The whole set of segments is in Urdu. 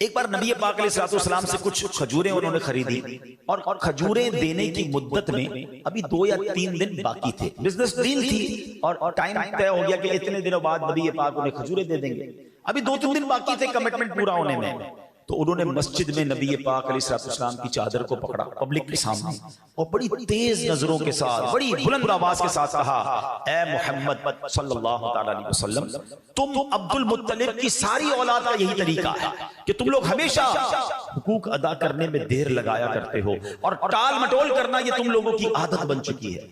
ایک بار نبی پاک علیہ السلام سے کچھ کھجوریں انہوں نے خریدی اور کھجوریں دینے کی مدت میں ابھی 2 یا 3 دن باقی تھے، بزنس ڈیل تھی اور ٹائم طے ہو گیا کہ اتنے دنوں بعد نبی پاک انہیں کھجوریں دے دیں گے، ابھی 2-3 دن باقی تھے کمٹمنٹ پورا ہونے میں، تو انہوں نے مسجد میں نبی پاک علیہ السلام کی چادر کو پکڑا پبلک کے سامنے اور بڑی تیز نظروں کے ساتھ بڑی بلند آواز کے ساتھ کہا، اے محمد صلی اللہ تعالی علیہ وسلم، تم عبد المطلب کی ساری اولاد کا یہی طریقہ ہے کہ تم لوگ ہمیشہ حقوق ادا کرنے میں دیر لگایا کرتے ہو اور ٹال مٹول کرنا یہ تم لوگوں کی عادت بن چکی ہے۔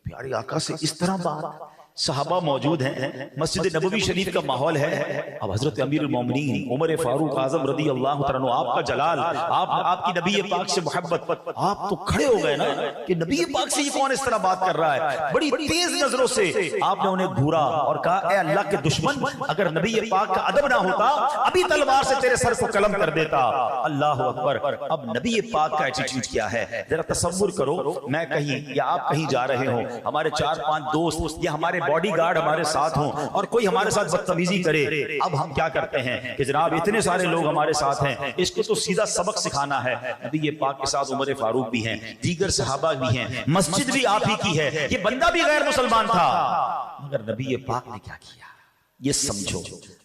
پیارے آقا سے اس طرح بات، صحابہ موجود ہیں، مسجد نبوی شریف کا ماحول ہے، اب حضرت امیر المومنین عمر فاروق اعظم رضی اللہ عنہ، آپ کا جلال، آپ کی نبی پاک سے محبت، آپ تو کھڑے ہو گئے نا کہ نبی پاک سے یہ کون اس طرح بات کر رہا ہے، بڑی تیز نظروں سے آپ نے انہیں گھورا اور کہا، اے اللہ کے دشمن، اگر نبی پاک کا ادب نہ ہوتا ابھی تلوار سے تیرے سر کو قلم کر دیتا۔ اللہ اکبر۔ اب نبی پاک کا ایٹیٹیوڈ کیا ہے، ذرا تصور کرو، میں کہیں یا آپ کہیں جا رہے ہوں، ہمارے 4-5 دوست یا ہمارے باڈی گارڈ ہمارے ساتھ ہوں اور کوئی ہمارے ساتھ بدتمیزی کرے، اب ہم کیا کرتے ہیں کہ جناب اتنے سارے لوگ ہمارے ساتھ ہیں، اس کو تو سیدھا سبق سکھانا ہے۔ نبی پاک کے ساتھ عمر فاروق بھی ہیں، دیگر صحابہ بھی ہیں، مسجد بھی آپ ہی کی ہے، یہ بندہ بھی غیر مسلمان تھا، مگر نبی پاک نے کیا کیا یہ سمجھو۔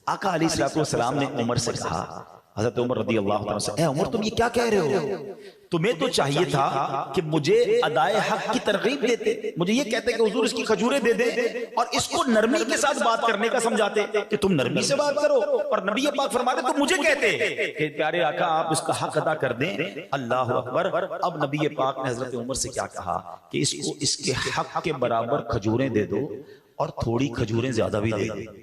آقا علیہ السلام نے عمر سے کہا، حضرت عمر رضی اللہ عنہ سے، اے عمر تم یہ کیا کہہ رہے ہو، تمہیں تو چاہیے تھا کہ مجھے ادائے حق کی ترغیب دیتے، مجھے یہ کہتے کہ حضور اس کی کھجوریں دے دیں اور اس کو نرمی کے ساتھ بات کرنے کا سمجھاتے کہ تم نرمی سے بات کرو، اور نبی پاک فرماتے تم مجھے کہتے کہ پیارے آقا آپ اس کا حق ادا کر دیں۔ اللہ اکبر۔ اب نبی پاک نے حضرت عمر سے کیا کہا کہ اس کو اس کے حق کے برابر کھجوریں دے دو اور تھوڑی کھجوریں زیادہ بھی دے دو۔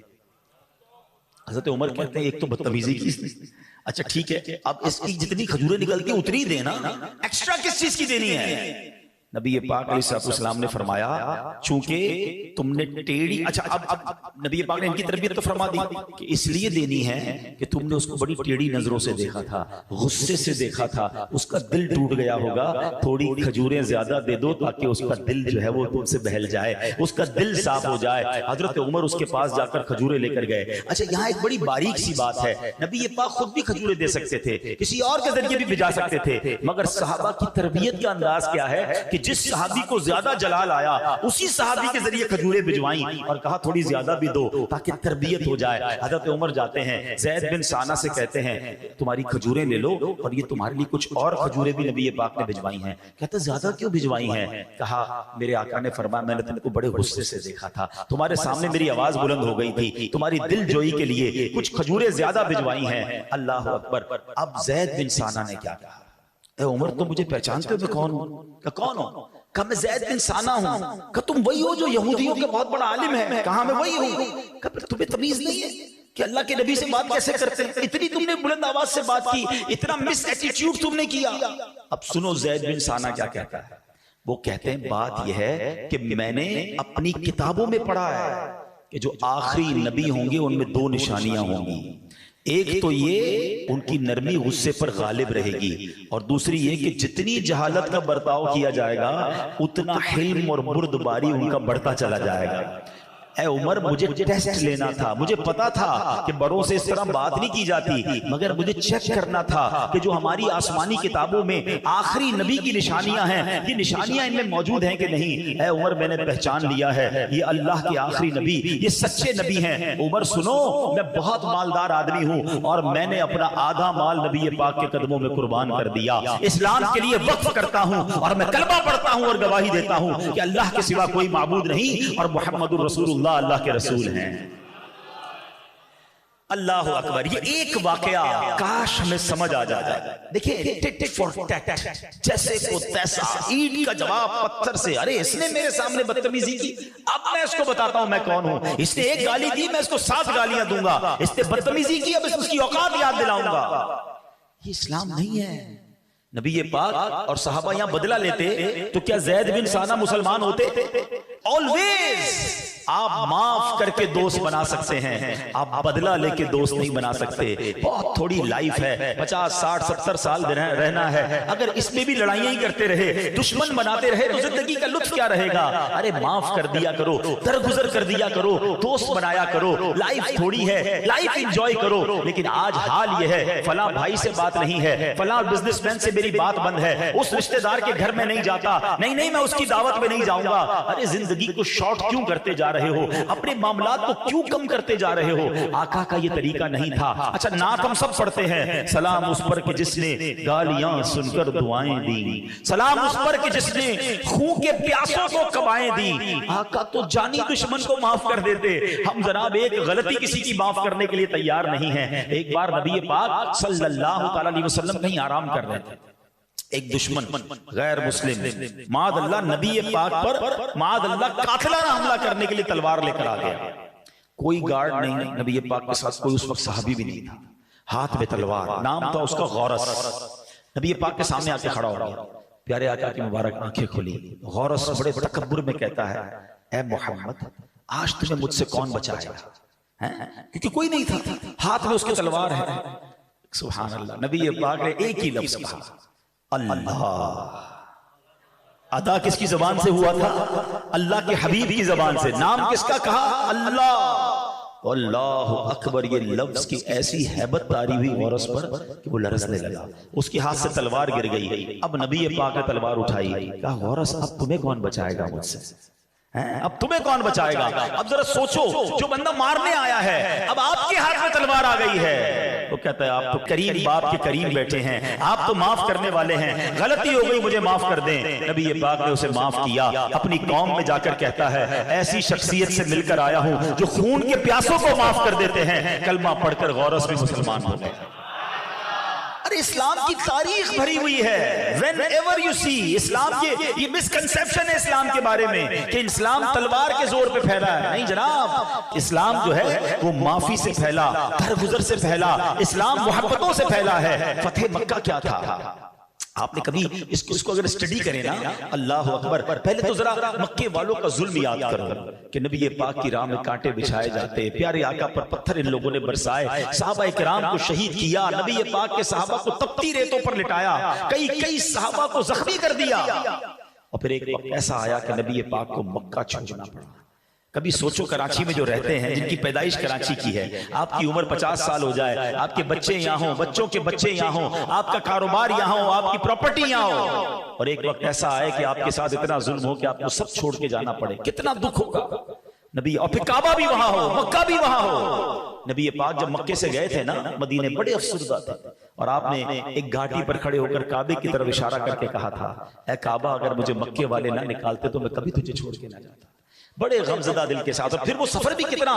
حضرت عمر کہتے ہیں ایک تو بدتمیزی کی، اچھا ٹھیک ہے، اب اس کی جتنی کھجوریں نکلتی ہیں اتنی دینا، ایکسٹرا کس چیز کی دینی ہے؟ نبی پاک علیہ السلام نے فرمایا چونکہ تم نے ٹیڑھی، اچھا اب نبی پاک نے ان کی تربیت تو فرما دی کہ اس لیے دینی ہے کہ تم نے اس کو بڑی ٹیڑھی نظروں سے دیکھا تھا، غصے سے دیکھا تھا، اس کا دل ٹوٹ گیا ہوگا، تھوڑی کھجوریں زیادہ دے دو تاکہ اس کا دل جو ہے وہ تم سے بہل جائے، اس کا دل صاف ہو جائے۔ حضرت عمر اس کے پاس جا کر کھجوریں لے کر گئے۔ اچھا یہاں ایک بڑی باریک سی بات ہے، نبی پاک خود بھی کھجوریں دے سکتے تھے، کسی اور کے ذریعے بھی بھیجا سکتے تھے، مگر صحابہ کی تربیت کا انداز کیا ہے کہ جس صحابی کو زیادہ جلال آیا اسی صحابی کے ذریعے کھجوریں بھجوائیں اور کہا تھوڑی زیادہ بھی دو تاکہ تربیت ہو جائے۔ حضرت عمر جاتے ہیں، زید بن ثانہ سے کہتے ہیں تمہاری کھجوریں لے لو اور یہ تمہارے لیے کچھ اور کھجوریں بھی نبی پاک نے بھجوائی ہیں۔ کہتے زیادہ کیوں بھجوائی ہیں؟ کہا میرے آقا نے فرمایا میں نے تم کو بڑے غصے سے دیکھا تھا، تمہارے سامنے میری آواز بلند ہو گئی تھی، تمہاری دل جوئی کے لیے کچھ کھجوریں زیادہ بھجوائی ہیں۔ اللہ اکبر۔ اب زید بن ثانہ نے کیا کہا، اے عمر تم مجھے پہچانتے ہو میں کون ہوں؟ کہ کون ہوں؟ کہا میں زید بن ثانہ ہوں۔ کہ تم وہی ہو جو یہودیوں کے بہت بڑا عالم ہے؟ کہا میں وہی ہوں۔ کہ پھر تمہیں تمیز نہیں ہے کہ اللہ کے نبی سے بات کیسے کرتے ہیں؟ اتنی تم نے بلند آواز سے بات کی، اتنا مس ایٹیٹیوڈ تم نے کیا۔ اب سنو زید بن ثانہ کیا کہتا ہے، وہ کہتے ہیں بات یہ ہے کہ میں نے اپنی کتابوں میں پڑھا ہے کہ جو آخری نبی ہوں گے ان میں 2 نشانیاں ہوں گی، ایک تو یہ ان کی نرمی غصے پر غالب رہے گی، اور دوسری یہ کہ جتنی جہالت کا برتاؤ کیا جائے گا اتنا حلم اور بردباری ان کا بڑھتا چلا جائے گا۔ اے عمر مجھے ٹیسٹ لینا تھا، مجھے پتا تھا کہ بڑوں سے اس طرح بات نہیں کی جاتی، مگر مجھے چیک کرنا تھا کہ جو ہماری آسمانی کتابوں میں آخری نبی کی نشانیاں ہیں یہ نشانیاں ان میں موجود ہیں کہ نہیں۔ اے عمر میں نے پہچان لیا ہے یہ اللہ کے آخری نبی، یہ سچے نبی ہیں۔ عمر سنو میں بہت مالدار آدمی ہوں اور میں نے اپنا آدھا مال نبی پاک کے قدموں میں قربان کر دیا، اسلام کے لیے وقف کرتا ہوں اور میں کلمہ پڑھتا ہوں اور گواہی دیتا ہوں کہ اللہ کے سوا کوئی معبود نہیں اور محمد الرسول اللہ اللہ کے رسول ہیں۔ اللہ اکبر۔ یہ ایک واقعہ کاش ہمیں سمجھ آ جائے۔ دیکھیں ٹٹ فور ٹیٹ، جیسے کو تیسا، اینٹ کا جواب پتھر سے۔ ارے اس نے میرے سامنے بدتمیزی کی، اب میں اس کو بتاتا ہوں میں کون ہوں۔ اس نے ایک گالی دی میں اس کو 7 گالیاں دوں گا، اس نے بدتمیزی کی اب اس کی اوقات یاد دلاؤں گا۔ یہ اسلام نہیں ہے۔ نبی پاک اور صحابہ یہاں بدلہ لیتے تو کیا زید بن ثانہ مسلمان ہوتے؟ آلویز آپ معاف کر کے دوست بنا سکتے ہیں، آپ بدلہ لے کے دوست نہیں بنا سکتے۔ بہت تھوڑی لائف ہے، 50 60 70 سال رہنا ہے، اگر اس میں بھی لڑائیاں ہی کرتے رہے، دشمن بناتے رہے تو زندگی کا لطف کیا رہے گا؟ ارے معاف کر دیا کرو، درگزر کر دیا کرو، دوست بنایا کرو، لائف تھوڑی ہے، لائف انجوائے کرو۔ لیکن آج حال یہ ہے فلاں بھائی سے بات نہیں ہے، فلاں بزنس مین سے میری بات بند ہے، اس رشتہ دار کے گھر میں نہیں جاتا، نہیں میں اس کی دعوت میں نہیں جاؤں گا۔ ارے زندگی کو شارٹ کیوں کرتے جا رہے ہو؟ اپنے معاملات کو کیوں کم کرتے جا رہے ہو؟ آقا کا یہ طریقہ نہیں تھا۔ اچھا نعت ہم سب پڑھتے ہیں، سلام اس پر کہ جس نے گالیاں سن کر دعائیں دی، سلام اس پر کہ جس نے خون کے پیاسوں کو کبائیں دی۔ آقا تو جانی دشمن کو معاف کر دیتے، ہم جناب ایک غلطی کسی کی معاف کرنے کے لیے تیار نہیں ہیں۔ ایک بار نبی پاک صلی اللہ علیہ وسلم کہیں آرام کر رہے تھے، ایک دشمن غیر مسلم معاذ اللہ نبی پاک پر معاذ اللہ قاتلانہ حملہ کرنے کے لیے تلوار لے کر آ گیا۔ کوئی گارڈ نہیں، نبی پاک کے ساتھ کوئی اس وقت صحابی بھی نہیں تھا، ہاتھ میں تلوار، نام تھا اس کا غورس۔ نبی پاک کے سامنے آ کے کھڑا ہو گیا، پیارے آقا کی مبارک آنکھیں کھلی، غورس بڑے تکبر میں کہتا ہے، اے محمد آج تمہیں مجھ سے کون بچائے گا؟ کیونکہ کوئی نہیں تھا، ہاتھ میں اس کے تلوار ہے۔ سبحان اللہ، نبی پاک نے ایک ہی لفظ کہا، اللہ۔ ادا کس کی زبان سے ہوا تھا؟ اللہ کے حبیب کی زبان سے۔ نام کس کا کہا؟ اللہ۔ اللہ اکبر، یہ لفظ کی ایسی ہیبت تاری ہوئی غورس پر کہ وہ لرزنے لگا، اس کے ہاتھ سے تلوار گر گئی۔ اب نبی پاک نے تلوار اٹھائی، کہا غورس اب تمہیں کون بچائے گا مجھ سے؟ اب تمہیں کون بچائے گا؟ اب ذرا سوچو، جو بندہ مارنے آیا ہے اب آپ کے ہاتھ میں تلوار آ گئی ہے۔ وہ کہتا ہے آپ تو کریم باپ کے کریم بیٹے ہیں، آپ تو معاف کرنے والے ہیں، غلطی ہو گئی مجھے معاف کر دیں۔ نبی پاک نے اسے معاف کیا، اپنی قوم میں جا کر کہتا ہے ایسی شخصیت سے مل کر آیا ہوں جو خون کے پیاسوں کو معاف کر دیتے ہیں۔ کلمہ پڑھ کر غورس بھی مسلمان ہو گئے۔ ارے اسلام کی تاریخ بھری ہوئی ہے، whenever you see اسلام کے یہ مسکنسیپشن ہے اسلام کے بارے میں کہ اسلام تلوار کے زور پہ پھیلا ہے، نہیں جناب، اسلام جو ہے وہ معافی سے پھیلا، درگزر سے پھیلا، اسلام محبتوں سے پھیلا ہے۔ فتح مکہ کیا تھا؟ آپ نے کبھی اس کو اگر اسٹڈی کریں نا، اللہ اکبر، پہلے تو ذرا مکے والوں کا ظلم یاد کرو کہ نبی پاک کی راہ میں کانٹے بچھائے جاتے، پیارے آقا پر پتھر ان لوگوں نے برسائے، صحابہ کرام کو شہید کیا، نبی پاک کے صحابہ کو تپتی ریتوں پر لٹایا، کئی صحابہ کو زخمی کر دیا، اور پھر ایک وقت ایسا آیا کہ نبی پاک کو مکہ چھوڑنا پڑا۔ کبھی سوچو کراچی میں جو رہتے ہیں، جن کی پیدائش کراچی کی ہے، آپ کی عمر 50 سال ہو جائے، آپ کے بچے یہاں ہوں، بچوں کے بچے یہاں ہوں، آپ کا کاروبار یہاں ہو، آپ کی پراپرٹی یہاں ہو، اور ایک وقت ایسا آئے کہ آپ کے ساتھ اتنا ظلم ہو کہ آپ کو سب چھوڑ کے جانا پڑے، کتنا دکھ ہوگا نبی، اور پھر کعبہ بھی وہاں ہو، مکہ بھی وہاں ہو۔ نبی پاک جب مکے سے گئے تھے نا مدینے، بڑے افسردہ تھے، اور آپ نے ایک گھاٹی پر کھڑے ہو کر کعبے کی طرف اشارہ کر کے کہا تھا، اے کعبہ اگر مجھے مکے والے نہ نکالتے تو میں کبھی تجھے چھوڑ کے نہ جاتا، بڑے غمزدہ دل کے ساتھ۔ اور پھر وہ سفر بھی کتنا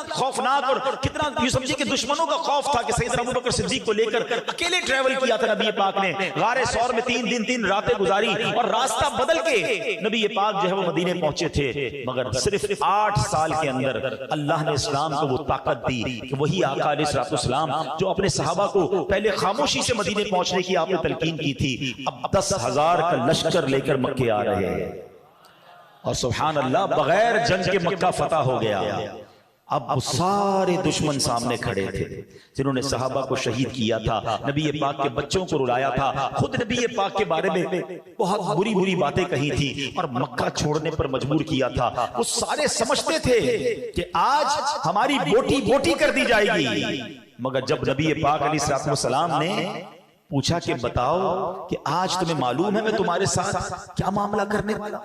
خوفناک، اور کتنا یہ سمجھے کہ دشمنوں کا خوف تھا کہ سیدنا ابوبکر صدیق کو لے کر اکیلے ٹریول کیا تھا نبی پاک نے، غار ثور میں 3 دن راتیں گزاری، اور راستہ بدل کے نبی پاک جو ہے وہ مدینے پہنچے تھے۔ مگر صرف 8 سال کے اندر اللہ نے اسلام کو وہ طاقت دی کہ وہی آقا علیہ السلام جو اپنے صحابہ کو پہلے خاموشی سے مدینے پہنچنے کی آپ نے تلقین کی تھی، اب 10,000 کا لشکر لے کر مکے آ رہے ہیں، اور سبحان اللہ بغیر جنگ کے مکہ فتح ہو گیا۔ اب وہ سارے دشمن سامنے کھڑے تھے جنہوں نے صحابہ کو شہید کیا تھا، نبی پاک کے بچوں کو رلایا تھا، خود نبی پاک کے بارے میں بہت بری باتیں کہی تھی، اور مکہ چھوڑنے پر مجبور کیا تھا۔ وہ سارے سمجھتے تھے کہ آج ہماری بوٹی کر دی جائے گی، مگر جب نبی پاک علیہ السلام نے پوچھا کہ بتاؤ کہ آج تمہیں معلوم ہے میں تمہارے ساتھ کیا معاملہ کرنے والا،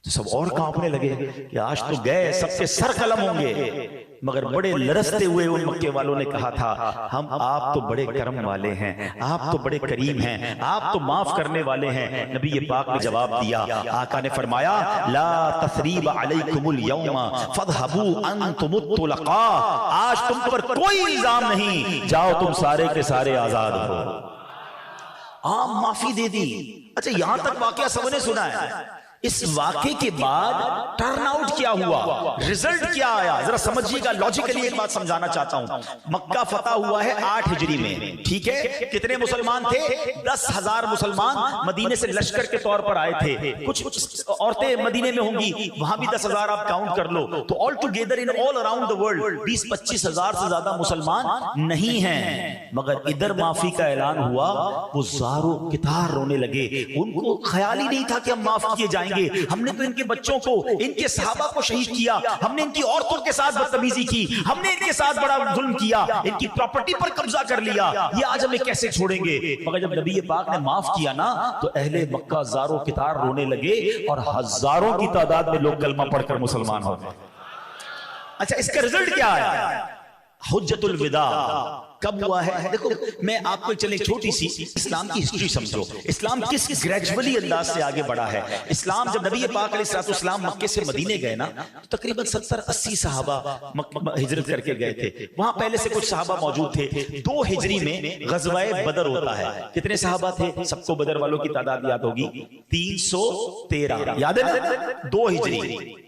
تو سب اور کانپنے لگے کہ آج تو گئے سب کے سر قلم ہوں گے، مگر بڑے لرزتے ہوئے ان مکے والوں نے کہا تھا، ہم آپ تو بڑے کرم والے ہیں، آپ تو بڑے کریم ہیں، آپ تو معاف کرنے والے ہیں۔ نبی پاک نے جواب دیا، آقا نے فرمایا، لا تثریب علیکم اليوم فاذهبوا انتم الطلقاء، آج تم پر کوئی الزام نہیں، جاؤ تم سارے کے سارے آزاد ہو۔ عام معافی دے دی۔ اچھا یہاں تک واقعہ سب نے سنا ہے، اس واقعے کے بعد ٹرن آؤٹ کیا ہوا، رزلٹ کیا آیا، ذرا سمجھیے گا لاجیکلی ایک بات سمجھانا چاہتا ہوں. مکہ فتح ہوا ہے 8 ہجری میں، ٹھیک ہے. کتنے مسلمان تھے؟ 10,000 مسلمان مدینے سے لشکر کے طور پر آئے تھے. کچھ عورتیں مدینے میں ہوں گی، وہاں بھی 10,000 آپ کاؤنٹ کر لو. تو all together in all around the world 20-25 ہزار سے زیادہ مسلمان نہیں ہیں. مگر ادھر معافی کا اعلان ہوا، وہ زاروں کتار رونے لگے. ان کو خیال ہی نہیں تھا کہ ہم معاف کیے جائیں گے. ہم نے تو ان کے بچوں کو، ان کے صحابہ کو شہید کیا، ہم نے ان کی عورتوں کے ساتھ بدتمیزی کی، ہم نے ان کے ساتھ بڑا ظلم کیا، ان کی پراپرٹی پر قبضہ کر لیا، یہ آج ہمیں کیسے چھوڑیں گے؟ مگر جب نبی پاک نے معاف کیا نا تو اہل مکہ زاروں کتار رونے لگے اور ہزاروں کی تعداد میں لوگ کلمہ پڑھ کر مسلمان ہو گئے. اچھا اس کا رزلٹ کیا ہے؟ حجت الوداع کب ہوا ہے؟ دیکھو میں آپ کو چلے چھوٹی سی اسلام کی ہسٹری سمجھو. اسلام کس گریجولی انداز سے آگے بڑھا ہے. اسلام جب نبی پاک علیہ السلام مکے سے مدینے گئے نا تو تقریباً 70-80 صحابہ ہجرت کر کے گئے تھے. وہاں پہلے سے کچھ صحابہ موجود تھے. 2 ہجری میں غزوہ بدر ہوتا ہے. کتنے صحابہ تھے؟ سب کو بدر والوں کی تعداد یاد ہوگی، 313. یاد ہے نا؟ 2 ہجری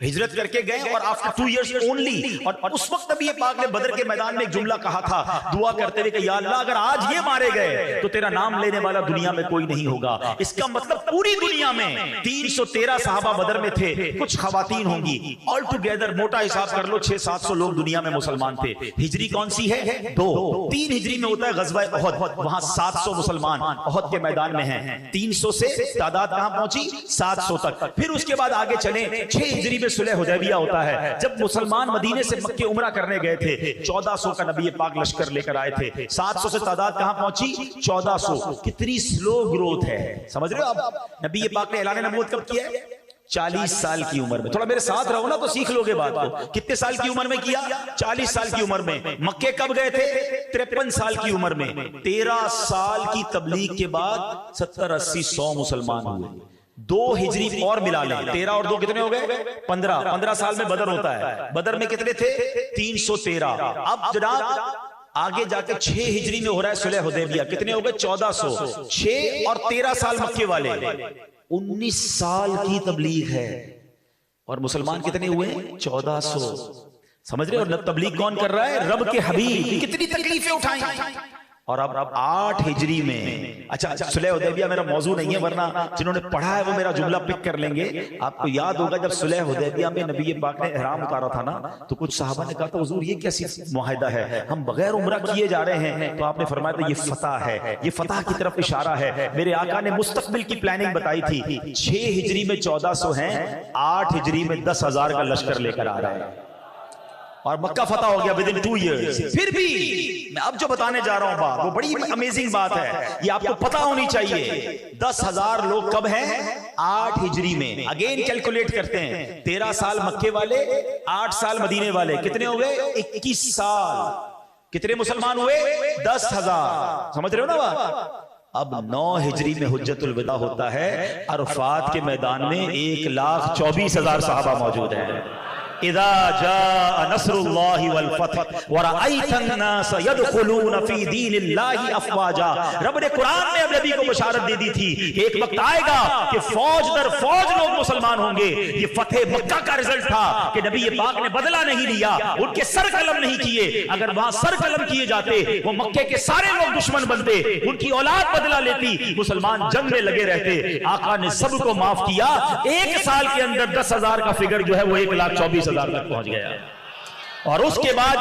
ہجرت کر کے گئے اور آفٹر 2 ایئرز اونلی. اور اس وقت نبی پاک نے بدر کے میدان میں ایک جملہ کہا تھا دعا کرتے ہوئے کہ یا اللہ اگر آج یہ مارے گئے تو تیرا نام لینے والا دنیا میں کوئی نہیں ہوگا. اس کا مطلب پوری دنیا میں 313 صحابہ بدر میں تھے. کچھ خواتین ہوں گی. آل ٹوگیدر موٹا حساب کر لو 600-700 لوگ دنیا میں مسلمان تھے. ہجری کون سی ہے؟ 2. 3 ہجری میں ہوتا ہے غزوہ احد، وہاں 700 مسلمان احد کے میدان میں ہیں. 300 سے تعداد کہاں پہنچی؟ 700 تک. پھر اس کے بعد آگے چلیں 6 ہجری میں صلح حدیبیہ ہوتا ہے. جب مسلمان مدینے سے مکے عمرہ کرنے گئے تھے 1400 کا نبی پاک لشکر لے کر آئے تھے. 700 سے تعداد کہاں پہنچی؟ 1400. کتنی سلو گروتھ ہے، سمجھ رہے ہو آپ؟ نبی پاک نے اعلان نبوت کب کیا ہے؟ 40 سال کی عمر میں. تھوڑا میرے ساتھ رہو نا تو سیکھ لوگے بات کو. کتنے سال کی عمر میں کیا؟ 40 سال کی عمر میں. مکے کب گئے تھے؟ 53 سال کی عمر میں. 13 سال کی تبلیغ کے بعد 70-80-100 مسلمان ہوئے. 2 ہجری اور ملا لیں، 13 اور 2 کتنے ہو گئے؟ 15 سال میں بدر ہوتا ہے. بدر میں کتنے تھے؟ 313. اب جناب آگے جا کے 6 ہجری میں ہو رہا ہے صلح حدیبیہ. کتنے ہو گئے؟ 1400. 6 اور 13 سال مکے والے، 19 سال کی تبلیغ ہے. اور مسلمان کتنے ہوئے؟ 1400. سمجھ رہے ہو تبلیغ کون کر رہا ہے؟ رب کے حبیب. کتنی تکلیفیں اٹھائیں. اور اب 8 ہجری میں، اچھا صلح حدیبیہ میرا موضوع نہیں ہے ورنہ جنہوں نے پڑھا ہے وہ میرا جملہ پک کر لیں گے. آپ کو یاد ہوگا جب صلح حدیبیہ میں نبی پاک نے احرام اتارا تھا نا تو کچھ صحابہ نے کہا تھا حضور یہ کیسی معاہدہ ہے، ہم بغیر عمرہ کیے جا رہے ہیں. تو آپ نے فرمایا تھا یہ فتح ہے، یہ فتح کی طرف اشارہ ہے. میرے آقا نے مستقبل کی پلاننگ بتائی تھی. 6 ہجری میں 1400 ہیں، 8 ہجری میں 10,000 کا لشکر لے کر آ رہا ہے اور مکہ فتح ہو گیا within 2 years. پھر بھی میں اب جو بتانے جا رہا ہوں بات وہ بڑی امیزنگ بات ہے، یہ آپ کو پتا ہونی چاہیے. 10,000 لوگ کب ہیں؟ 8 ہجری میں. اگین کیلکولیٹ کرتے ہیں، 13 سال مکے والے، 8 سال مدینے والے، کتنے ہو گئے؟ 21 سال. کتنے مسلمان ہوئے؟ 10,000. سمجھ رہے ہو نا بات؟ اب 9 ہجری میں حجت الوداع ہوتا ہے. عرفات کے میدان میں 1,24,000 صحابہ موجود ہیں. اذا جاء نصر اللہ والفتح ورأیت الناس يدخلون فی دین اللہ افواجا. رب نے قرآن میں اب نبی کو بشارت دے دی تھی کہ ایک وقت آئے گا کہ فوج در فوج لوگ مسلمان ہوں گے. یہ فتح مکہ کا رزلٹ تھا کہ نبی پاک نے بدلہ نہیں لیا، ان کے سر قلم نہیں کیے. اگر وہاں سر قلم کیے جاتے وہ مکے کے سارے لوگ دشمن بنتے، ان کی اولاد بدلہ لیتی، مسلمان جنگ میں لگے رہتے. آقا نے سب کو معاف کیا. 1 سال کے اندر 10,000 کا فگر جو ہے وہ 1,24,000 تک پہنچ گیا. اور اس کے بعد